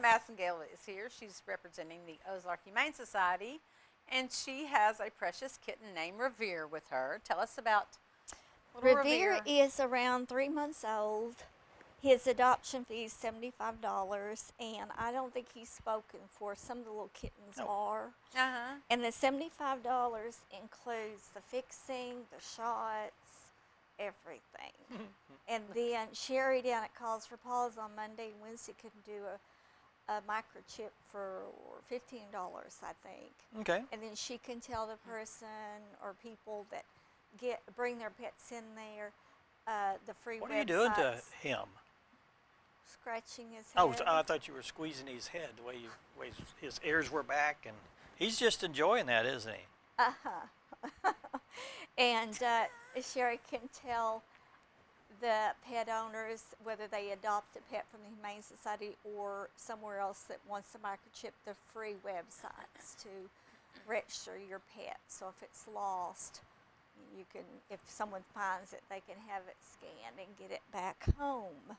Massengale is here. She's representing the Ozark Humane Society, and she has a precious kitten named Revere with her. Tell us about little Revere is around 3 months old. His adoption fee is $75, and I don't think he's spoken for. Some of the little kittens are. And the $75 includes the fixing, the shots, everything. And then Sherry down at Calls for Paws on Monday and Wednesday can do a microchip for $15, I think. Okay. And then she can tell the person or people that bring their pets in there the free websites. What are you doing to him? Scratching his head. Oh, I thought you were squeezing his head the way his ears were back, and he's just enjoying that, isn't he? And Sherry can tell the pet owners whether they adopt a pet from the Humane Society or somewhere else that wants to microchip, the free websites to register your pet. So if it's lost, you can, if someone finds it, they can have it scanned and get it back home.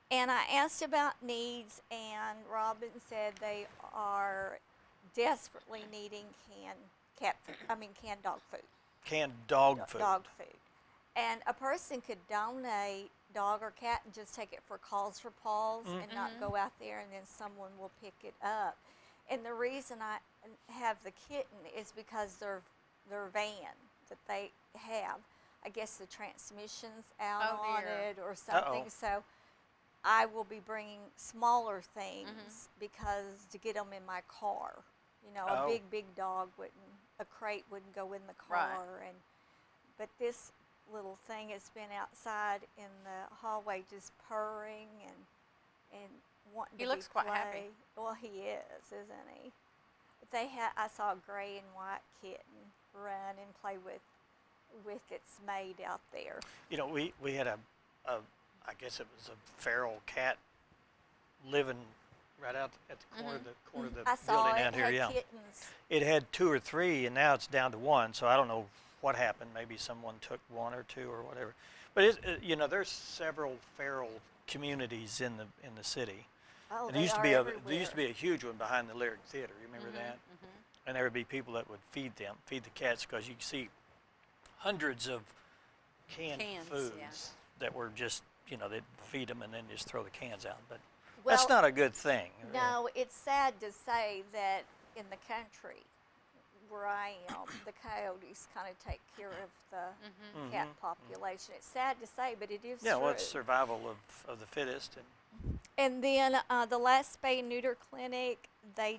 And I asked about needs, and Robin said they are desperately needing canned dog food. Canned dog food. Dog food. And a person could donate dog or cat and just take it for Calls for Paws and not go out there, and then someone will pick it up. And the reason I have the kitten is because their van that they have, I guess the transmission's out on it or something. So I will be bringing smaller things because to get them in my car. You know, a big dog a crate wouldn't go in the car. Right. But this little thing has been outside in the hallway just purring and wanting to be He looks quite happy. Well, he is, isn't he? But I saw a gray and white kitten run and play with its mate out there. You know, we had a I guess it was a feral cat living right out at the corner of the building out here. Had kittens. It had 2 or 3, and now it's down to 1. So I don't know what happened. Maybe someone took 1 or 2 or whatever. But there's several feral communities in the city. Oh, there used to be a huge one behind the Lyric Theater. You remember that? And there would be people that would feed the cats, because you could see hundreds of canned foods that were just, they'd feed them and then just throw the cans out. But that's not a good thing. No, it's sad to say that in the country where I am, the coyotes kind of take care of the cat population. It's sad to say, but it is true. Yeah, well, it's survival of the fittest. And then the last spay and neuter clinic, they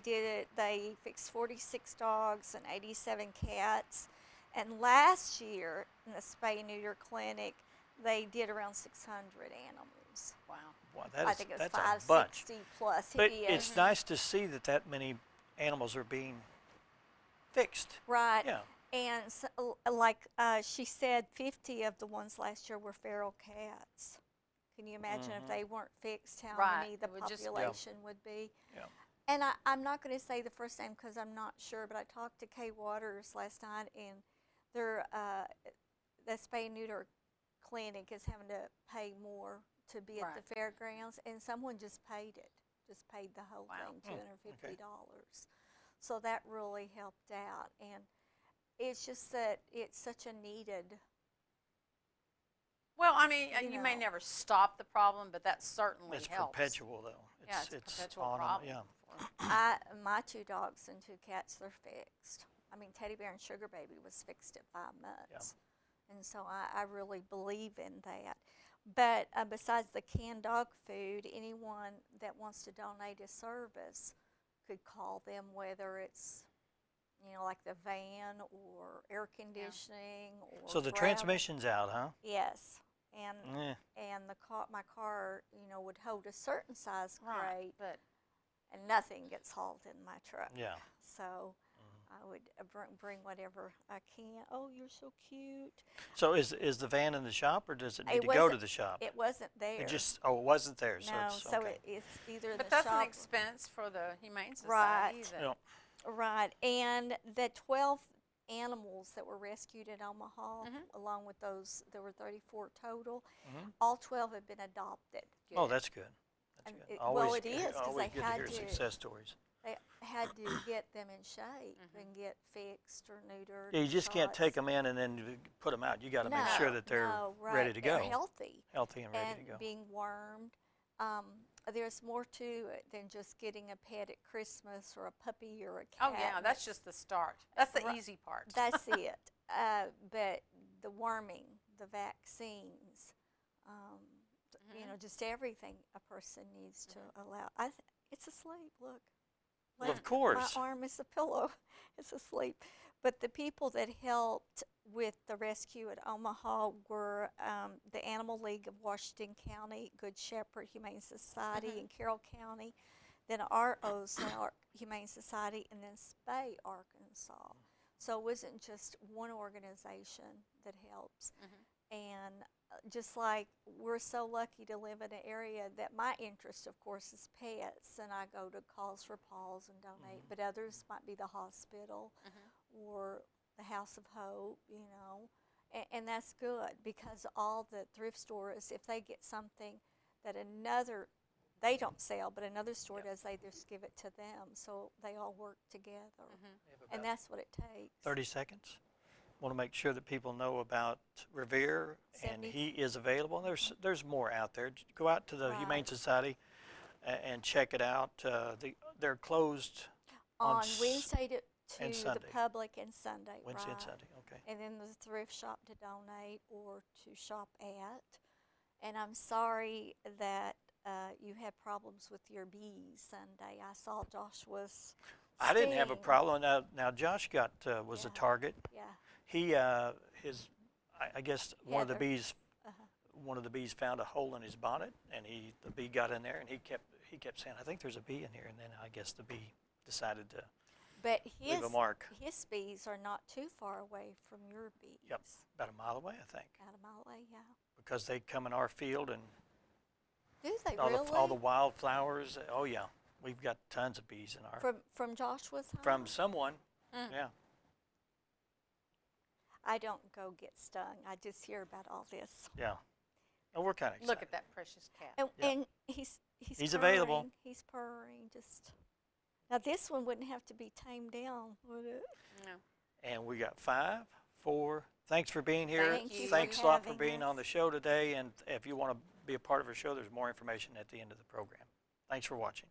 fixed 46 dogs and 87 cats. And last year in the spay and neuter clinic, they did around 600 animals. Wow. Wow, I think it was that's a bunch. 560 plus. But it's nice to see that many animals are being fixed. Right. Yeah. And so, she said, 50 of the ones last year were feral cats. Can you imagine if they weren't fixed, how many the population would be? Yeah. And I'm not going to say the first name because I'm not sure, but I talked to Kay Waters last night, and the spay and neuter clinic is having to pay more to be at the fairgrounds, and someone just paid the whole thing, $250. So that really helped out, and it's just that it's such a needed. Well, I mean, you may never stop the problem, but that certainly helps. It's perpetual, though. It's a perpetual problem. My 2 dogs and 2 cats, they're fixed. I mean, Teddy Bear and Sugar Baby was fixed at 5 months. Yeah. And so I really believe in that. But besides the canned dog food, anyone that wants to donate a service could call them, whether it's, like the van or air conditioning or So the transmission's out, huh? Yes. And my car, would hold a certain size crate, and nothing gets hauled in my truck. Yeah. So I would bring whatever I can. Oh, you're so cute. So is the van in the shop, or does it need to go to the shop? It wasn't there. It wasn't there. So no, it's either but the shop. But that's an expense for the Humane Society. Right. Right. And the 12 animals that were rescued in Omaha, along with those, there were 34 total. All 12 have been adopted. Oh, that's good. And good. well, it is, 'cause always they good to had hear to- success stories. They had to get them in shape and get fixed or neutered. Yeah, you just can't take shots. them in and then put them out. You got to make sure that they're no, right. ready to They're go, healthy healthy and ready to and go. being wormed. There's more to it than just getting a pet at Christmas or a puppy or a cat. Oh yeah, that's just the start. That's the Right. easy part. That's it. But the worming, the vaccines, you know, just everything a person needs to allow. It's asleep. Look. Well, of course. My arm is a pillow. It's asleep. But the people that helped with the rescue at Omaha were the Animal League of Washington County, Good Shepherd Humane Society in Carroll County, then our Ozark Humane Society, and then Spay, Arkansas. So it wasn't just one organization that helps. And just like we're so lucky to live in an area that my interest, of course, is pets, and I go to Calls for Paws and donate, but others might be the hospital or the House of Hope, you know, and that's good because all the thrift stores, if they get something that they don't sell, but another store does, they just give it to them, so they all work together, and that's what it takes. 30 seconds. Want to make sure that people know about Revere, and he is available. There's more out there. Go out to the Humane Society and check it out. They're closed on Wednesday to and the Sunday. public and Sunday, Wednesday and right? Sunday, okay. And then the thrift shop to donate or to shop at. And I'm sorry that you had problems with your bees Sunday. I saw Joshua's I didn't have a sting. problem. Now Josh was a target. Yeah. He I guess one of the Heather. bees found a hole in his bonnet, and the bee got in there, and he kept saying, "I think there's a bee in here," and then I guess the bee decided to But leave a mark. his bees are not too far away from your bees. Yep, about a mile away, I think, About a mile away, yeah. because they come in our field and Do they all really? the wildflowers. Oh yeah, we've got tons of bees in our From Joshua's home? from someone. Yeah. I don't go get stung. I just hear about all this. Yeah. Oh, we're kind of excited. Look at that precious cat. And he's He's purring. available. He's purring. Just now, this one wouldn't have to be tamed down, would it? No. And we got 5, 4. Thanks for being here. Thank you. Thanks a lot for having being on us. the show today. And if you want to be a part of our show, there's more information at the end of the program. Thanks for watching.